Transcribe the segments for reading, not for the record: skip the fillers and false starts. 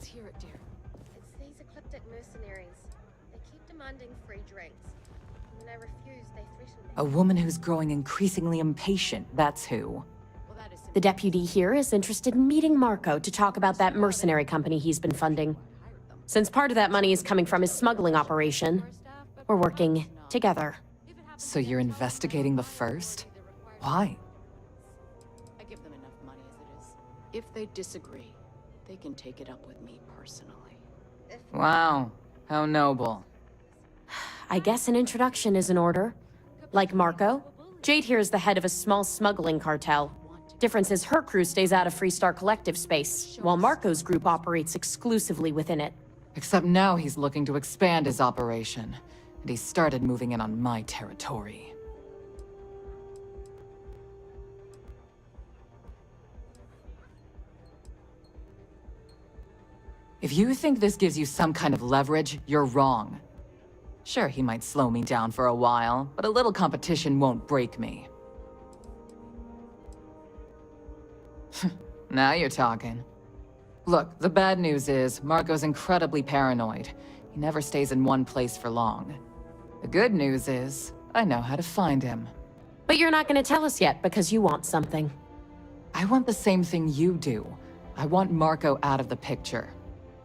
hear it, dear. It's these ecliptic mercenaries. They keep demanding free drinks. When I refuse, they threaten me. A woman who's growing increasingly impatient, that's who. The deputy here is interested in meeting Marco to talk about that mercenary company he's been funding. Since part of that money is coming from his smuggling operation, we're working together. So you're investigating the first? Why? I give them enough money as it is. If they disagree, they can take it up with me personally. Wow, how noble. I guess an introduction is in order. Like Marco, Jade here is the head of a small smuggling cartel. Difference is her crew stays out of Freestar collective space, while Marco's group operates exclusively within it. Except now he's looking to expand his operation, and he started moving in on my territory. If you think this gives you some kind of leverage, you're wrong. Sure, he might slow me down for a while, but a little competition won't break me. Now you're talking. Look, the bad news is, Marco's incredibly paranoid. He never stays in one place for long. The good news is, I know how to find him. But you're not going to tell us yet because you want something. I want the same thing you do. I want Marco out of the picture.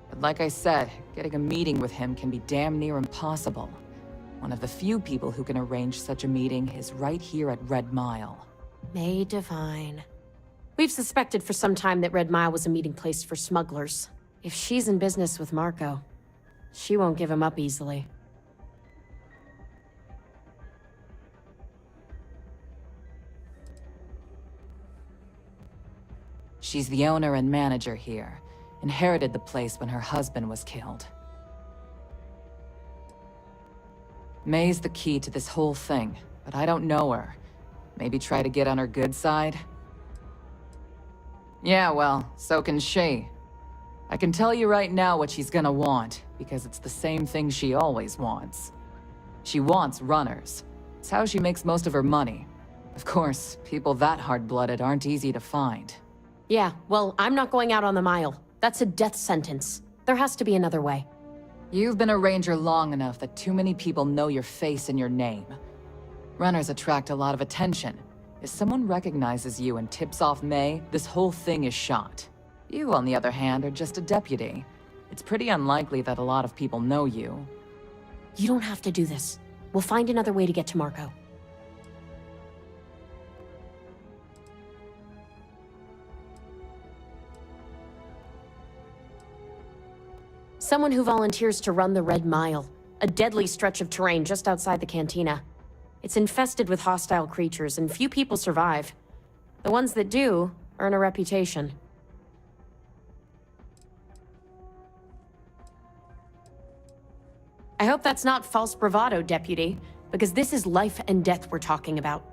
But like I said, getting a meeting with him can be damn near impossible. One of the few people who can arrange such a meeting is right here at Red Mile. May Divine. We've suspected for some time that Red Mile was a meeting place for smugglers. If she's in business with Marco, she won't give him up easily. She's the owner and manager here. Inherited the place when her husband was killed. May's the key to this whole thing, but I don't know her. Maybe try to get on her good side? Yeah, well, so can she. I can tell you right now what she's gonna want, because it's the same thing she always wants. She wants runners. It's how she makes most of her money. Of course, people that hard-blooded aren't easy to find. Yeah, well, I'm not going out on the mile. That's a death sentence. There has to be another way. You've been a ranger long enough that too many people know your face and your name. Runners attract a lot of attention. If someone recognizes you and tips off May, this whole thing is shot. You, on the other hand, are just a deputy. It's pretty unlikely that a lot of people know you. You don't have to do this. We'll find another way to get to Marco. Someone who volunteers to run the Red Mile, a deadly stretch of terrain just outside the cantina. It's infested with hostile creatures, and few people survive. The ones that do earn a reputation. I hope that's not false bravado, Deputy, because this is life and death we're talking about.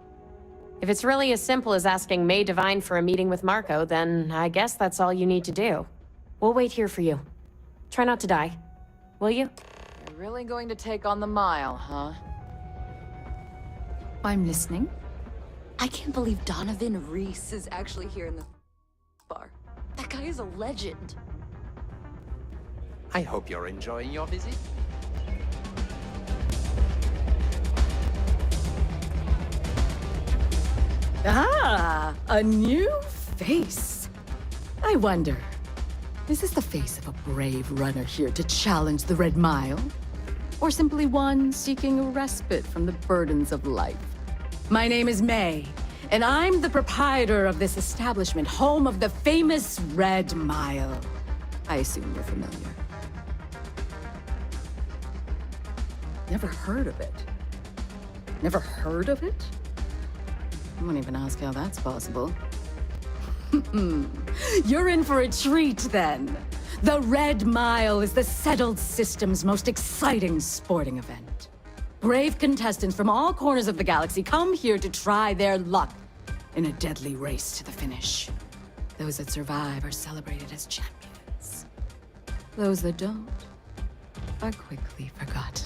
If it's really as simple as asking May Divine for a meeting with Marco, then I guess that's all you need to do. We'll wait here for you. Try not to die, will you? You're really going to take on the mile, huh? I'm listening. I can't believe Donovan Reese is actually here in the bar. That guy is a legend. I hope you're enjoying your visit. Ah, a new face. I wonder, is this the face of a brave runner here to challenge the Red Mile? Or simply one seeking a respite from the burdens of life? My name is May, and I'm the proprietor of this establishment, home of the famous Red Mile. I assume you're familiar. Never heard of it. Never heard of it? I won't even ask how that's possible. You're in for a treat, then. The Red Mile is the settled system's most exciting sporting event. Brave contestants from all corners of the galaxy come here to try their luck in a deadly race to the finish. Those that survive are celebrated as champions. Those that don't are quickly forgotten.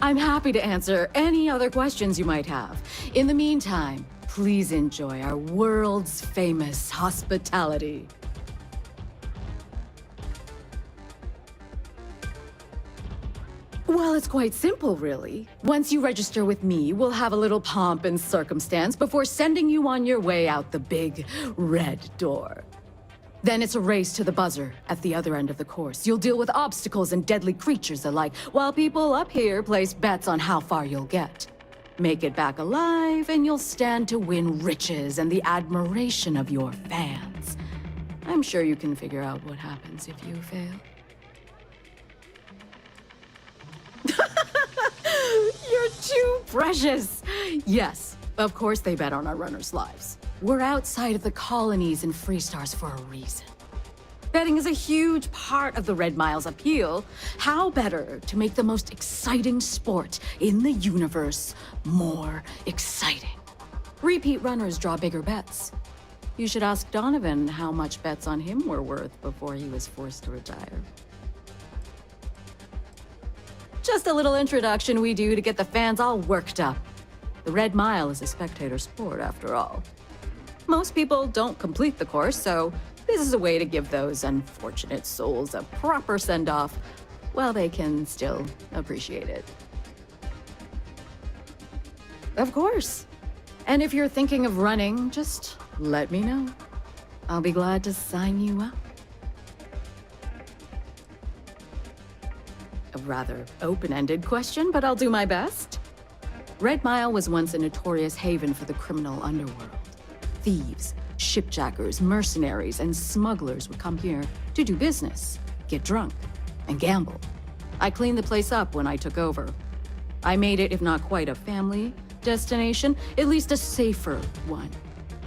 I'm happy to answer any other questions you might have. In the meantime, please enjoy our world's famous hospitality. Well, it's quite simple, really. Once you register with me, we'll have a little pomp and circumstance before sending you on your way out the big red door. Then it's a race to the buzzer at the other end of the course. You'll deal with obstacles and deadly creatures alike, while people up here place bets on how far you'll get. Make it back alive, and you'll stand to win riches and the admiration of your fans. I'm sure you can figure out what happens if you fail. You're too precious! Yes, of course they bet on our runners' lives. We're outside of the colonies and Freestars for a reason. Betting is a huge part of the Red Mile's appeal. How better to make the most exciting sport in the universe more exciting? Repeat runners draw bigger bets. You should ask Donovan how much bets on him were worth before he was forced to retire. Just a little introduction we do to get the fans all worked up. The Red Mile is a spectator sport, after all. Most people don't complete the course, so this is a way to give those unfortunate souls a proper send-off while they can still appreciate it. Of course. And if you're thinking of running, just let me know. I'll be glad to sign you up. A rather open-ended question, but I'll do my best. Red Mile was once a notorious haven for the criminal underworld. Thieves, shipjackers, mercenaries, and smugglers would come here to do business, get drunk, and gamble. I cleaned the place up when I took over. I made it, if not quite a family destination, at least a safer one.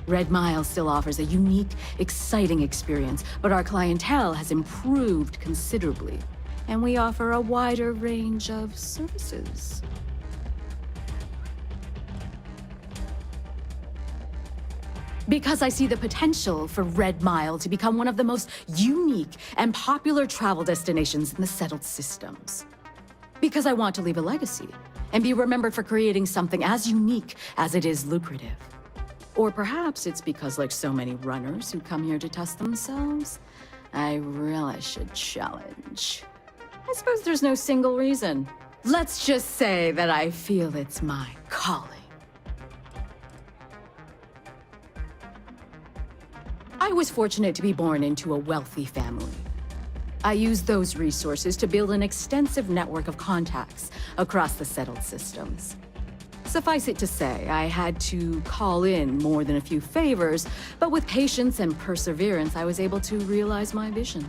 Red Mile still offers a unique, exciting experience, but our clientele has improved considerably, and we offer a wider range of services. Because I see the potential for Red Mile to become one of the most unique and popular travel destinations in the settled systems. Because I want to leave a legacy and be remembered for creating something as unique as it is lucrative. Or perhaps it's because, like so many runners who come here to test themselves, I really should challenge. I suppose there's no single reason. Let's just say that I feel it's my calling. I was fortunate to be born into a wealthy family. I used those resources to build an extensive network of contacts across the settled systems. Suffice it to say, I had to call in more than a few favors, but with patience and perseverance, I was able to realize my vision.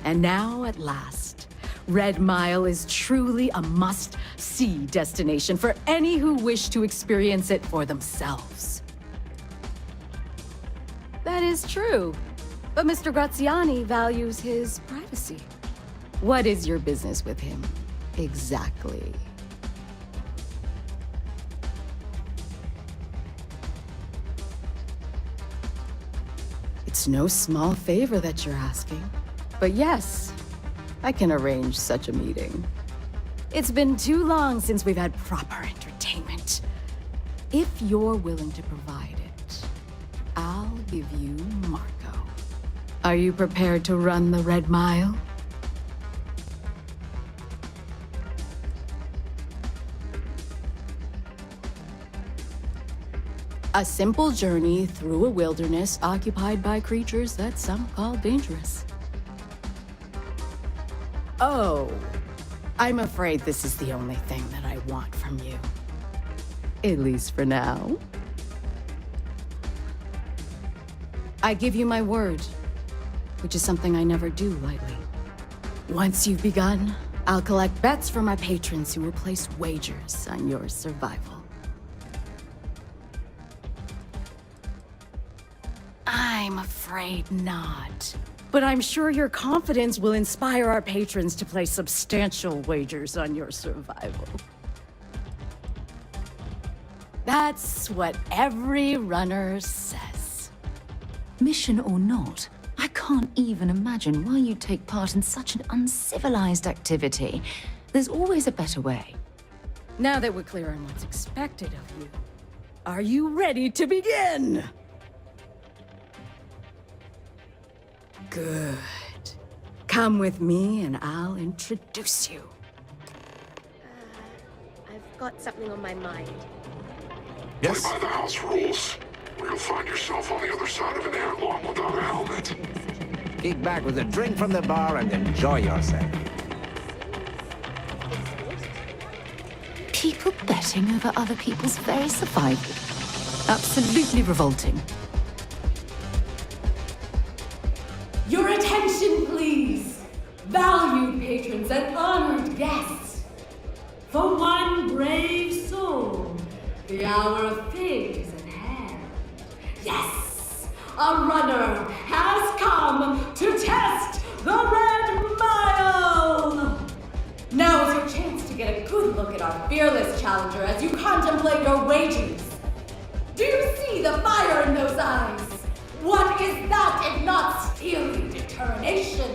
And now, at last, Red Mile is truly a must-see destination for any who wish to experience it for themselves. That is true, but Mr. Graziani values his privacy. What is your business with him, exactly? It's no small favor that you're asking, but yes, I can arrange such a meeting. It's been too long since we've had proper entertainment. If you're willing to provide it, I'll give you Marco. Are you prepared to run the Red Mile? A simple journey through a wilderness occupied by creatures that some call dangerous. Oh, I'm afraid this is the only thing that I want from you. At least for now. I give you my word, which is something I never do lightly. Once you've begun, I'll collect bets from my patrons who will place wagers on your survival. I'm afraid not. But I'm sure your confidence will inspire our patrons to place substantial wagers on your survival. That's what every runner says. Mission or not, I can't even imagine why you take part in such an uncivilized activity. There's always a better way. Now that we're clear on what's expected of you, are you ready to begin? Good. Come with me and I'll introduce you. got something on my mind. Yes? Play by the house rules, or you'll find yourself on the other side of an airlock without a helmet. Kick back with a drink from the bar and enjoy yourself. People betting over other people's very survival. Absolutely revolting. Your attention, please, valued patrons and honored guests. For one brave soul, the hour of fate is at hand. Yes, a runner has come to test the Red Mile. Now is your chance to get a good look at our fearless challenger as you contemplate your wagers. Do you see the fire in those eyes? What is that if not steely determination?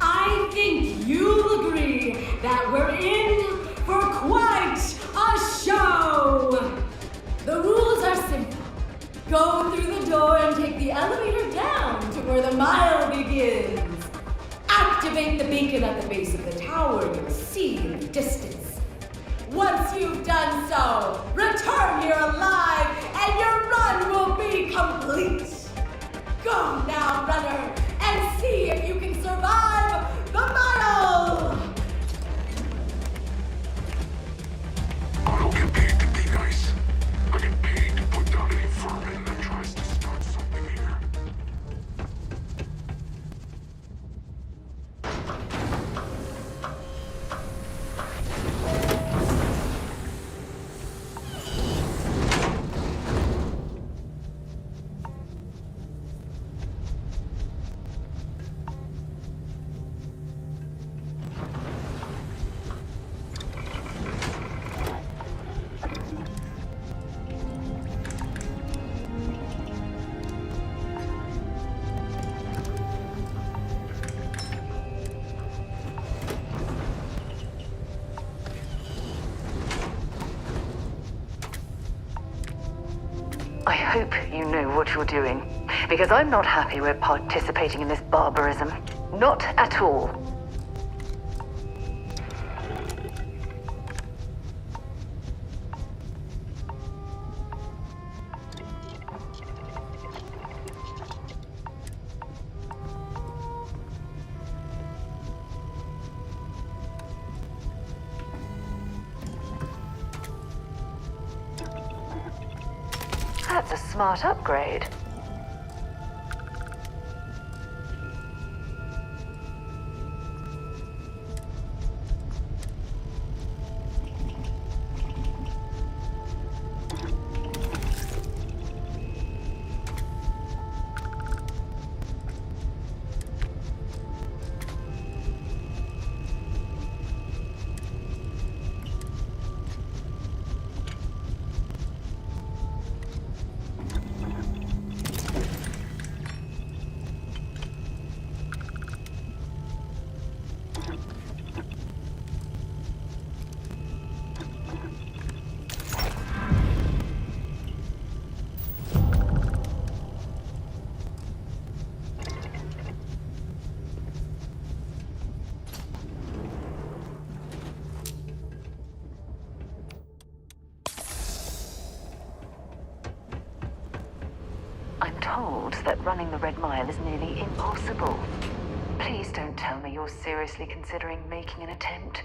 I think you'll agree that we're in for quite a show. The rules are simple. Go through the door and take the elevator down to where the mile begins. Activate the beacon at the base of the tower you'll see in the distance. Once you've done so, return here alive and your run will be complete. Go now, runner, and see if you can survive the mile! I don't get paid to be nice. I get paid to put down any vermin that tries to start something here. I hope you know what you're doing, because I'm not happy we're participating in this barbarism. Not at all. That's a smart upgrade. I'm told that running the Red Mile is nearly impossible. Please don't tell me you're seriously considering making an attempt.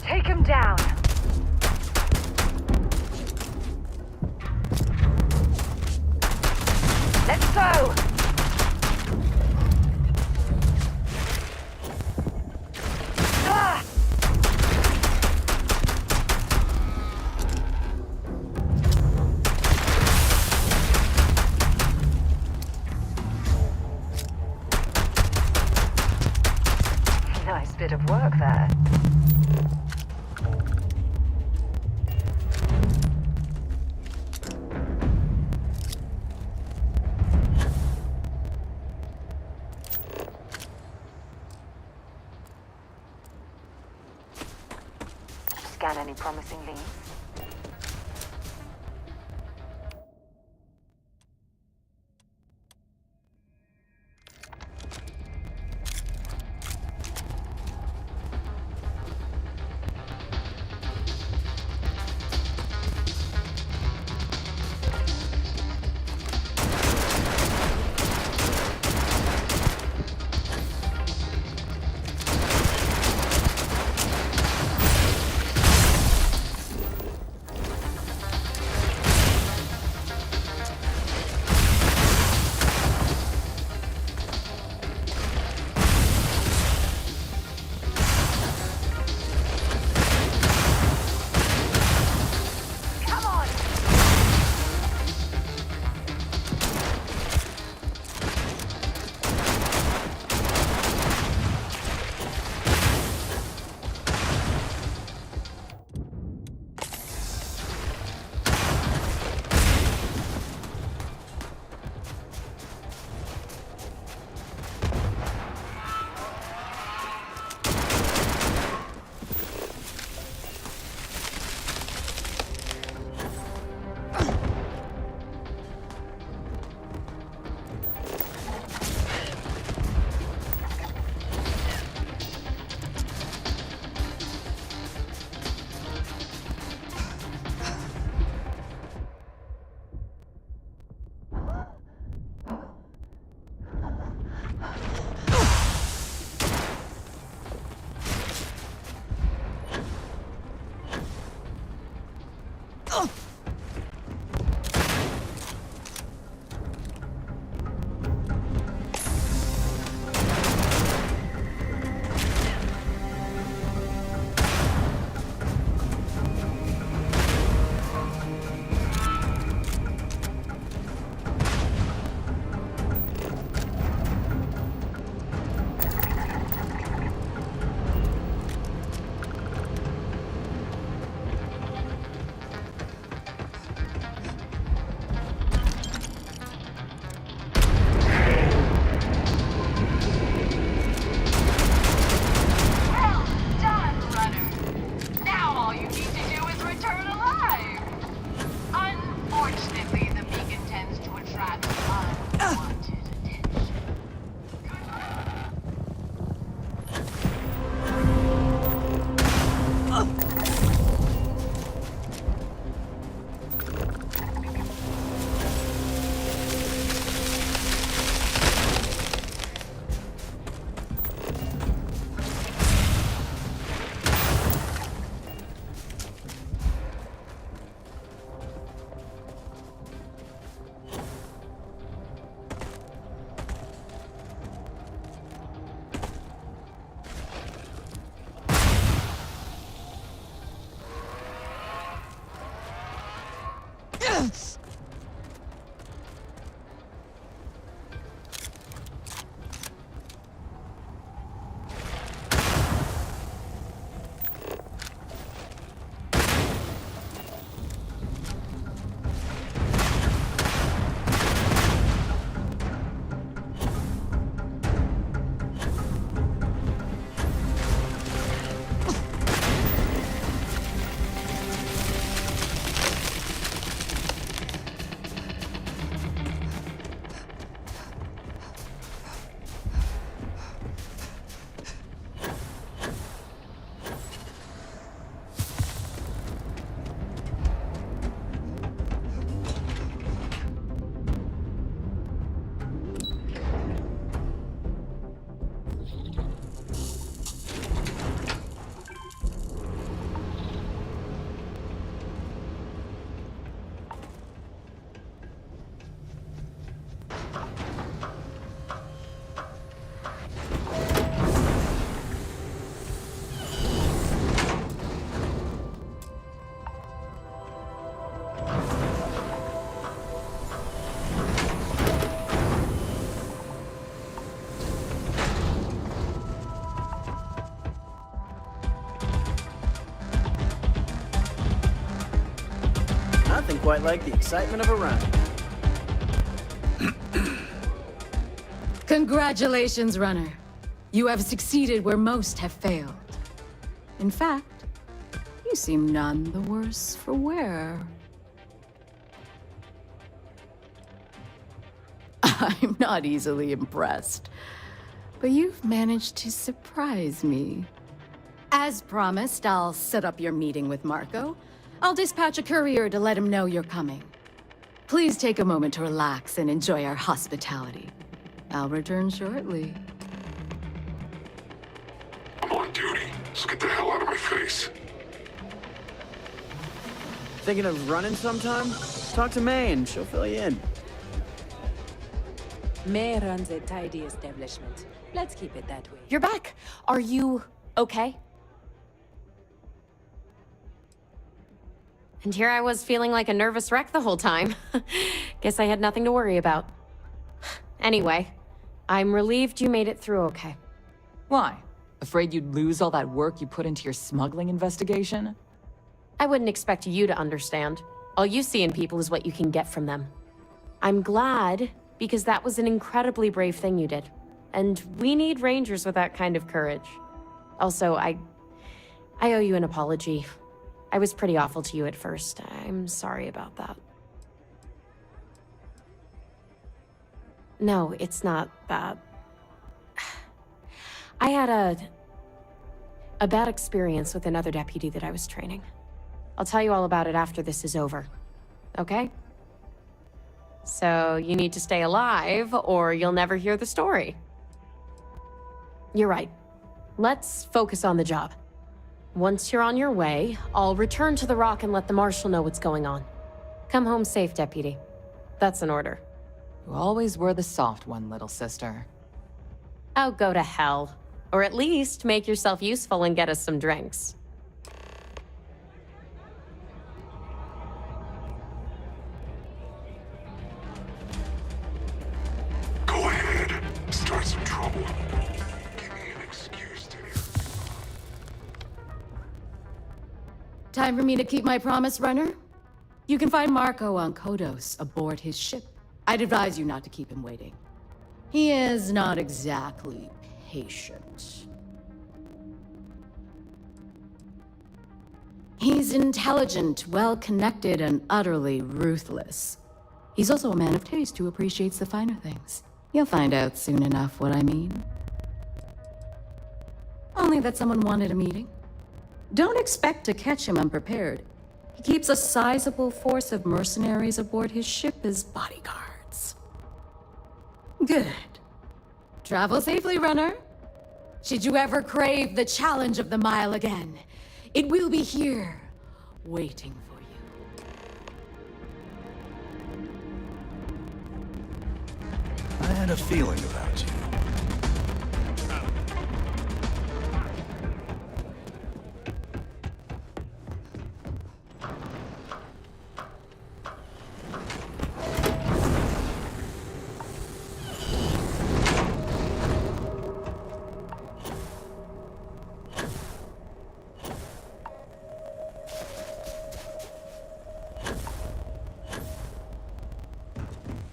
Take him down! Let's go! Ah! Nice bit of work there. scan any promising leads? Nothing quite like the excitement of a run. Congratulations, runner. You have succeeded where most have failed. In fact, You seem none the worse for wear. I'm not easily impressed, but you've managed to surprise me. As promised, I'll set up your meeting with Marco. I'll dispatch a courier to let him know you're coming. Please take a moment to relax and enjoy our hospitality. I'll return shortly. I'm on duty, so get the hell out of my face. Thinking of running sometime? Talk to May and she'll fill you in. May runs a tidy establishment. Let's keep it that way. You're back. Are you okay? And here I was feeling like a nervous wreck the whole time. Guess I had nothing to worry about. Anyway, I'm relieved you made it through okay. Why? Afraid you'd lose all that work you put into your smuggling investigation? I wouldn't expect you to understand. All you see in people is what you can get from them. I'm glad, because that was an incredibly brave thing you did. And we need rangers with that kind of courage. Also, I owe you an apology. I was pretty awful to you at first. I'm sorry about that. No, it's not bad. I had a bad experience with another deputy that I was training. I'll tell you all about it after this is over. Okay? So, you need to stay alive, or you'll never hear the story. You're right. Let's focus on the job. Once you're on your way, I'll return to the Rock and let the Marshal know what's going on. Come home safe, Deputy. That's an order. You always were the soft one, little sister. Oh, go to hell. Or at least make yourself useful and get us some drinks. Go ahead. Start some trouble. Give me an excuse to... Time for me to keep my promise, Runner? You can find Marco on Kodos aboard his ship. I'd advise you not to keep him waiting. He is not exactly patient. He's intelligent, well-connected, and utterly ruthless. He's also a man of taste who appreciates the finer things. You'll find out soon enough what I mean. Only that someone wanted a meeting. Don't expect to catch him unprepared. He keeps a sizable force of mercenaries aboard his ship as bodyguards. Good. Travel safely, Runner. Should you ever crave the challenge of the mile again, it will be here, waiting for you. I had a feeling about you.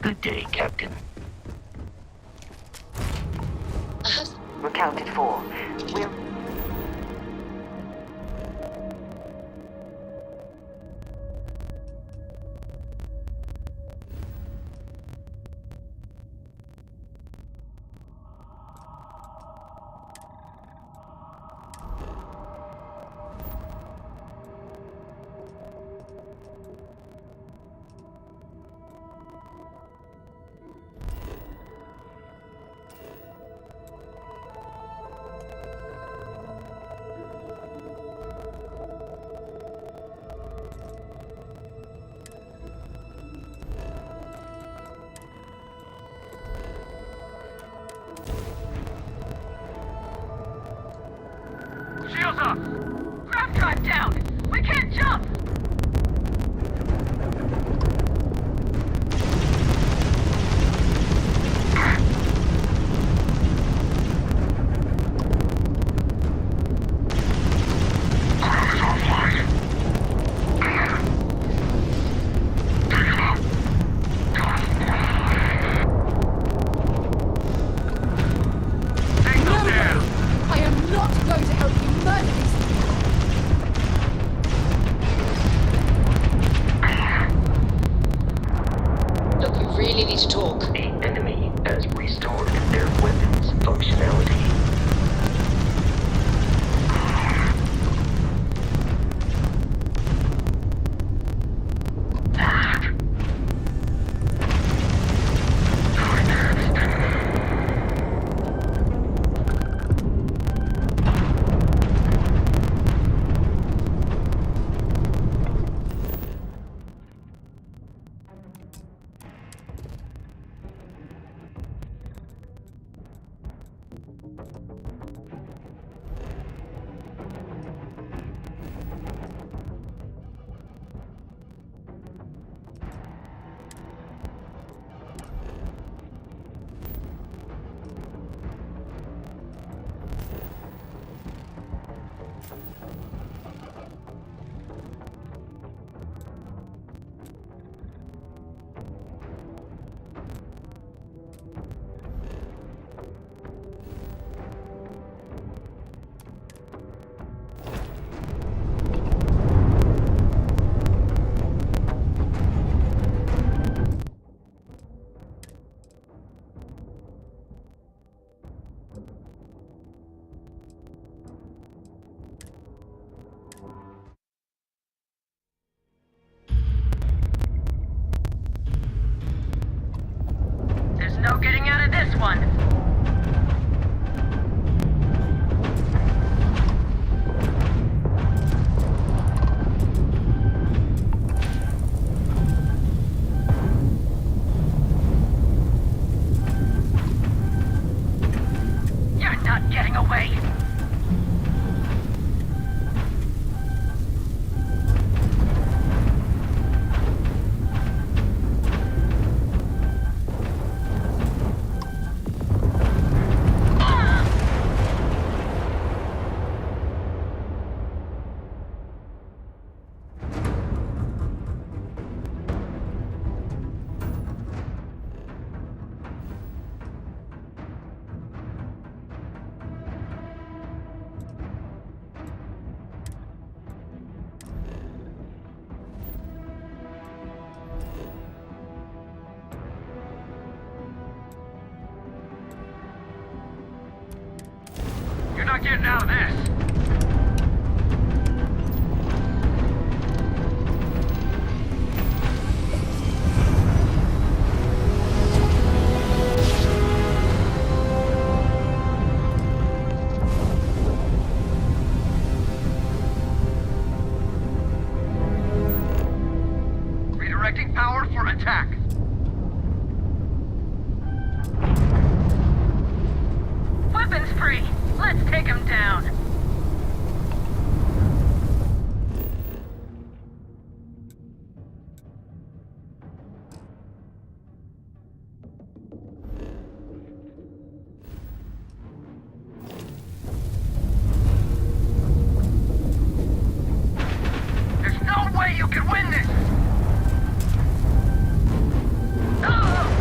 Good day, Captain. We're counted for. We'll... Shields up! Grav drive down! We can't jump! I am not going to help you murder these people! There's no getting out of this one. You're not getting away. You're not getting out of this. Redirecting power for attack. Weapons free. Let's take him down. There's no way you can win this. Ah!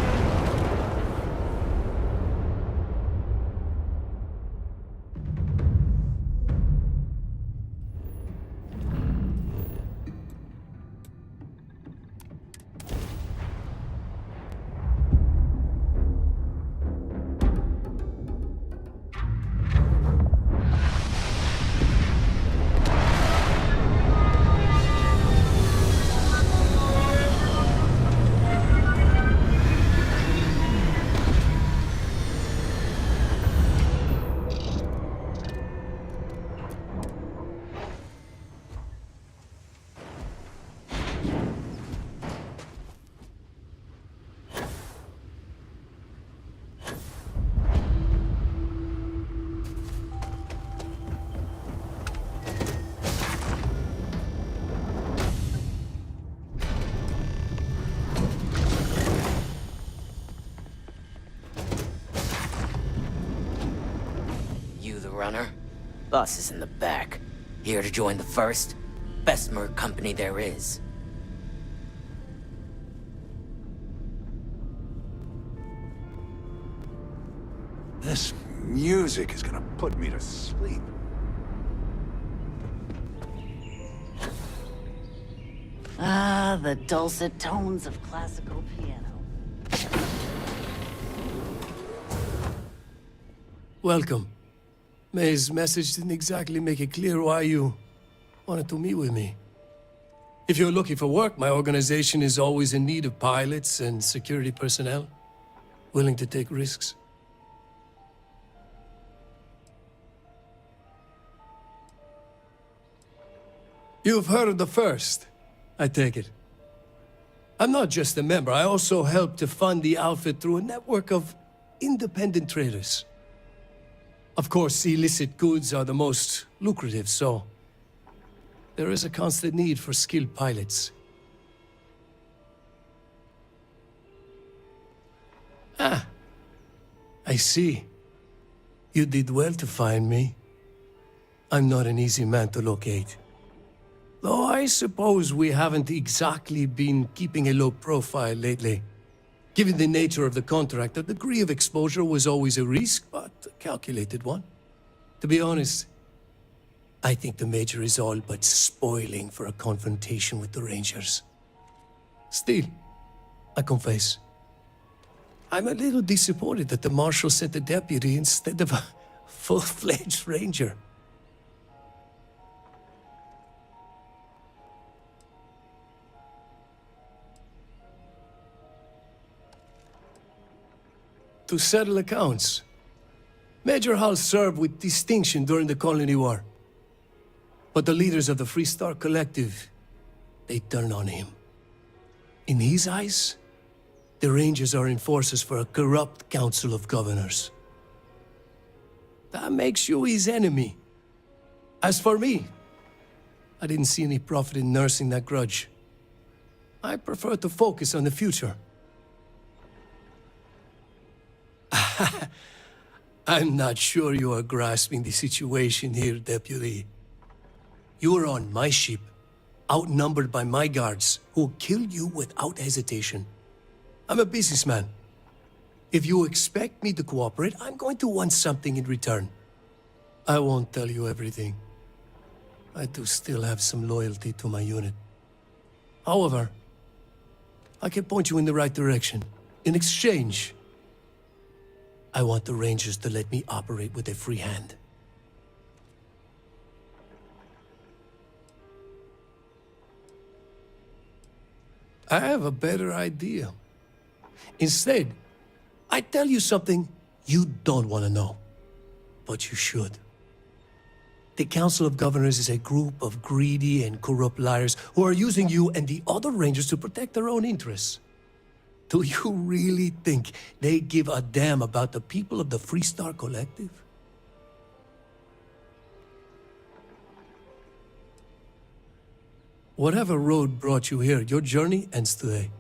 Runner. Boss is in the back. Here to join the first, best merc company there is. This music is gonna put me to sleep. Ah, the dulcet tones of classical piano. Welcome. May's message didn't exactly make it clear why you wanted to meet with me. If you're looking for work, my organization is always in need of pilots and security personnel, willing to take risks. You've heard of the First, I take it. I'm not just a member, I also help to fund the outfit through a network of independent traders. Of course, illicit goods are the most lucrative, so there is a constant need for skilled pilots. Ah, I see. You did well to find me. I'm not an easy man to locate. Though I suppose we haven't exactly been keeping a low profile lately. Given the nature of the contract, a degree of exposure was always a risk, but a calculated one. To be honest, I think the Major is all but spoiling for a confrontation with the Rangers. Still, I confess, I'm a little disappointed that the Marshal sent a deputy instead of a full-fledged Ranger. To settle accounts. Major Hall served with distinction during the Colony War. But the leaders of the Freestar Collective, they turned on him. In his eyes, the Rangers are enforcers for a corrupt Council of Governors. That makes you his enemy. As for me, I didn't see any profit in nursing that grudge. I prefer to focus on the future. I'm not sure you are grasping the situation here, Deputy. You are on my ship, outnumbered by my guards, who will kill you without hesitation. I'm a businessman. If you expect me to cooperate, I'm going to want something in return. I won't tell you everything. I do still have some loyalty to my unit. However, I can point you in the right direction. In exchange, I want the Rangers to let me operate with a free hand. I have a better idea. Instead, I tell you something you don't want to know, but you should. The Council of Governors is a group of greedy and corrupt liars who are using you and the other Rangers to protect their own interests. Do you really think they give a damn about the people of the Freestar Collective? Whatever road brought you here, your journey ends today.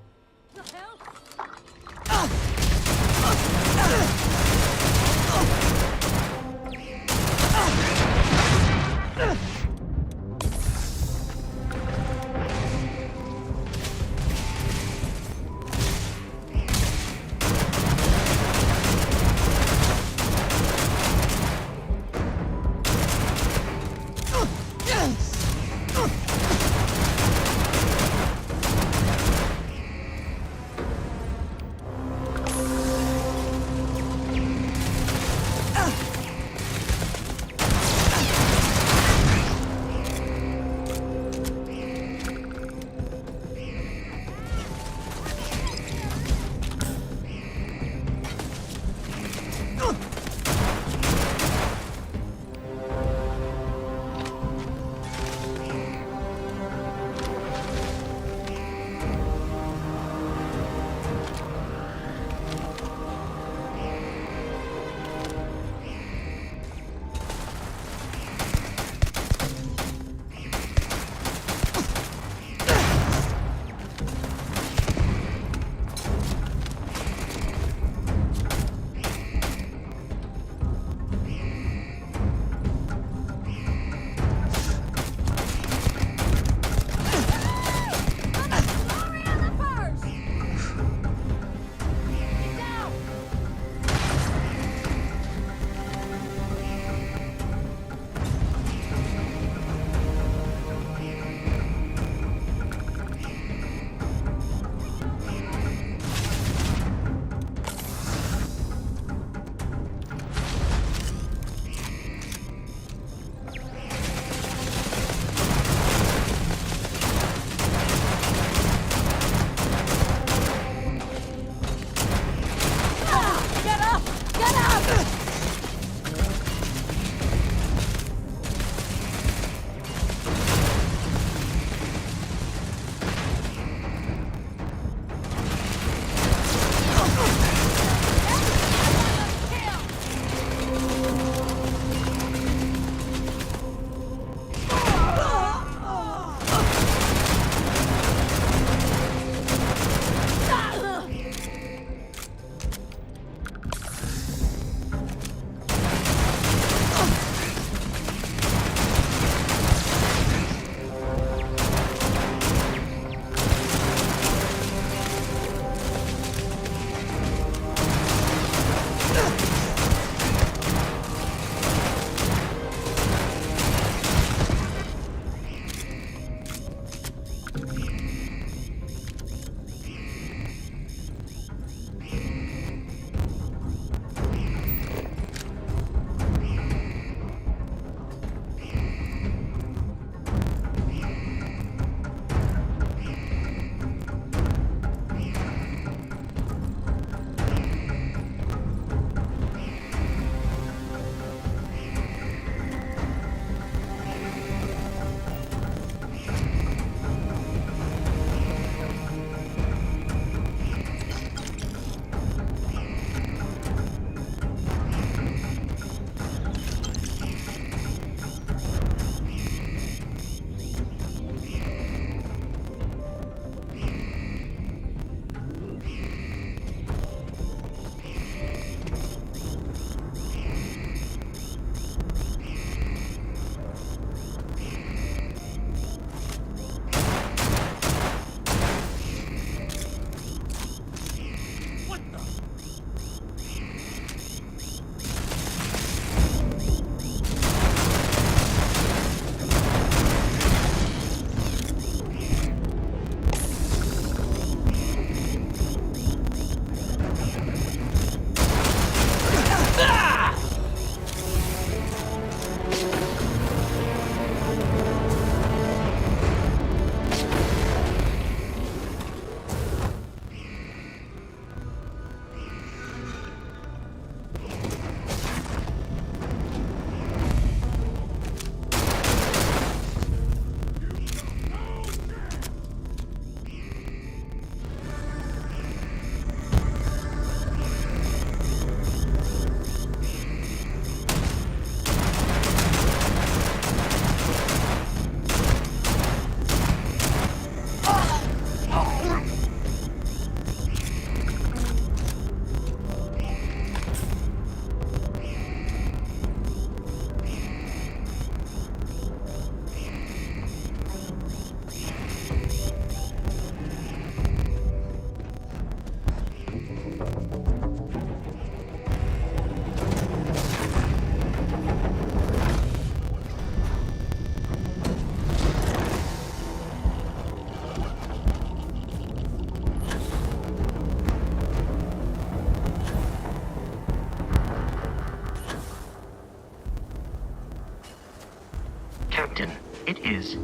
It is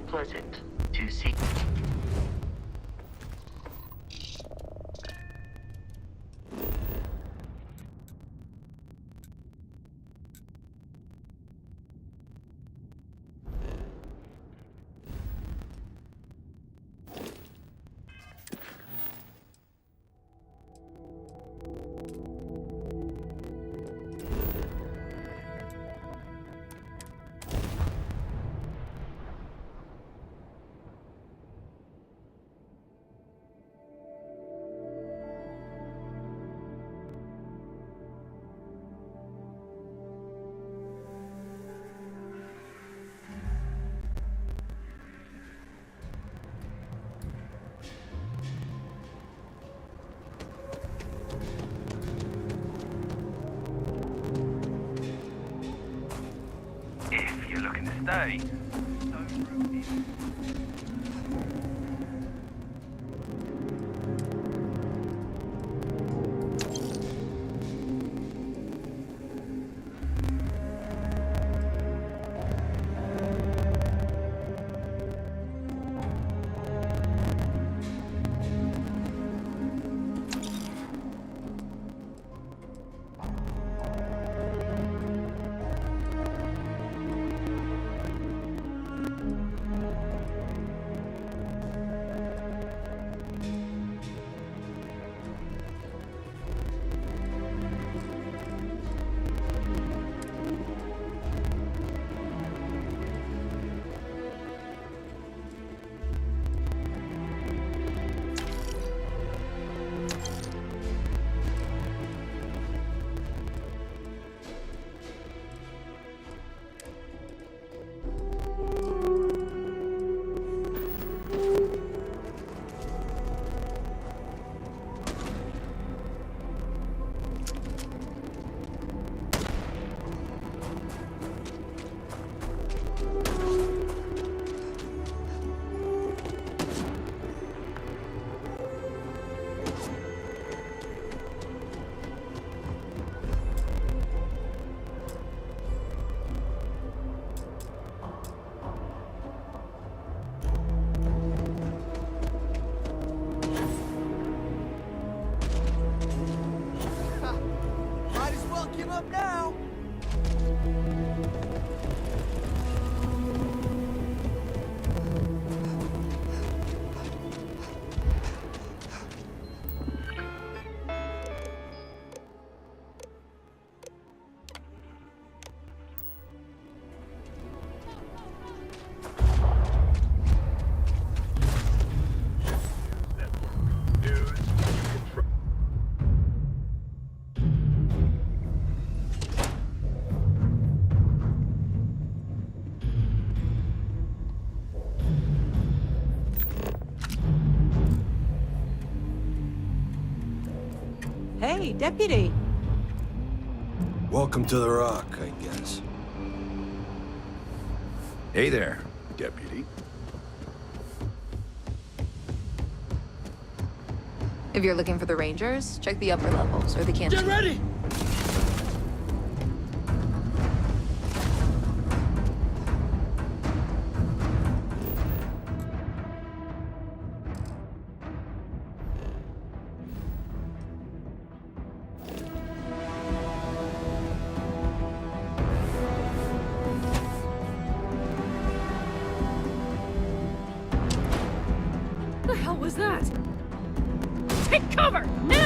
pleasant to see. If you're looking to stay. Hey, Deputy. Welcome to the Rock, I guess. Hey there, Deputy. If you're looking for the Rangers, check the upper levels or the canteen. Get ready! The hell was that? Take cover! Now!